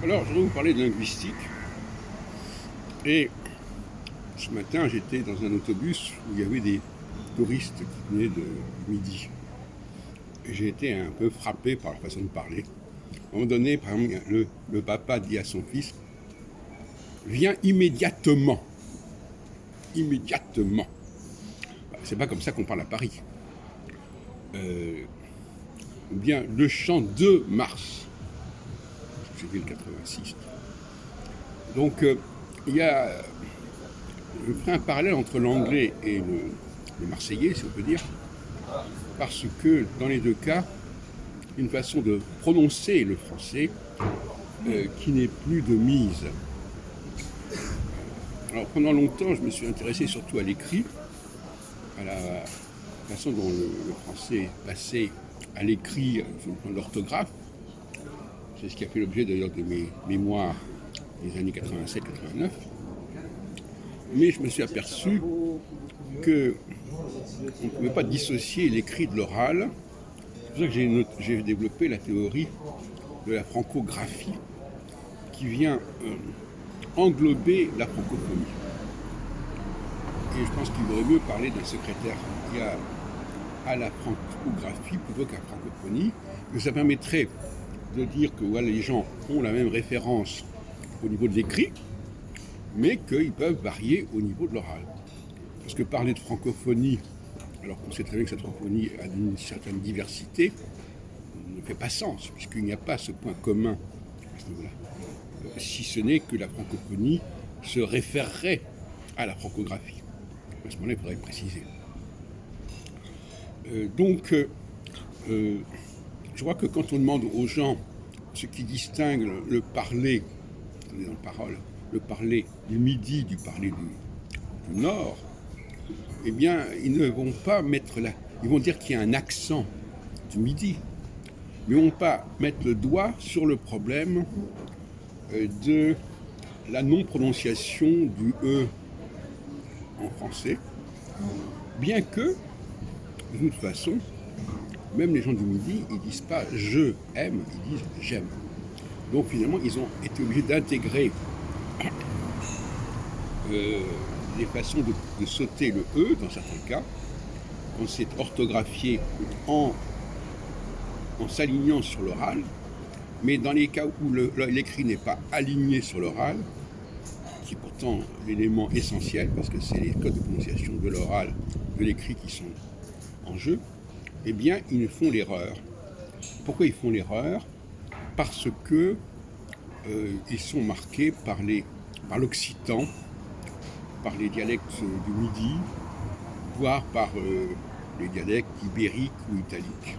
Alors, je voudrais vous parler de linguistique. Et ce matin, j'étais dans un autobus où il y avait des touristes qui venaient de midi. Et j'ai été un peu frappé par la façon de parler. À un moment donné, par exemple, le papa dit à son fils, viens immédiatement. Immédiatement. C'est pas comme ça qu'on parle à Paris. Ou bien le champ de Mars. C'était le 86. Donc, il y a. Je ferai un parallèle entre l'anglais et le marseillais, si on peut dire, parce que dans les deux cas, une façon de prononcer le français qui n'est plus de mise. Alors pendant longtemps, je me suis intéressé surtout à l'écrit, à la façon dont le français est passé à l'écrit sur le plan de l'orthographe. C'est ce qui a fait l'objet d'ailleurs de mes mémoires des années 87-89. Mais je me suis aperçu qu'on ne pouvait pas dissocier l'écrit de l'oral. C'est pour ça que j'ai développé la théorie de la francographie qui vient englober la francophonie. Et je pense qu'il vaudrait mieux parler d'un secrétariat à la francographie plutôt qu'à la francophonie, que ça permettrait de dire que voilà, les gens ont la même référence au niveau de l'écrit, mais qu'ils peuvent varier au niveau de l'oral. Parce que parler de francophonie, alors qu'on sait très bien que cette francophonie a une certaine diversité, ne fait pas sens, puisqu'il n'y a pas ce point commun à ce niveau-là. Si ce n'est que la francophonie se référerait à la francographie. À ce moment-là, il faudrait préciser. Je crois que quand on demande aux gens ce qui distingue le parler, dans la parole, le parler du midi du parler du nord, eh bien, ils ne vont pas mettre là. Ils vont dire qu'il y a un accent du midi, mais ils ne vont pas mettre le doigt sur le problème de la non-prononciation du E en français, bien que, de toute façon, même les gens du midi, ils ne disent pas « je aime », ils disent « j'aime ». Donc finalement, ils ont été obligés d'intégrer les façons de sauter le E, dans certains cas, quand c'est orthographié en s'alignant sur l'oral, mais dans les cas où l'écrit n'est pas aligné sur l'oral, qui est pourtant l'élément essentiel, parce que c'est les codes de prononciation de l'oral, de l'écrit qui sont en jeu, eh bien, ils font l'erreur. Pourquoi ils font l'erreur ? Parce que ils sont marqués par l'occitan, par les dialectes du Midi, voire par les dialectes ibériques ou italiques.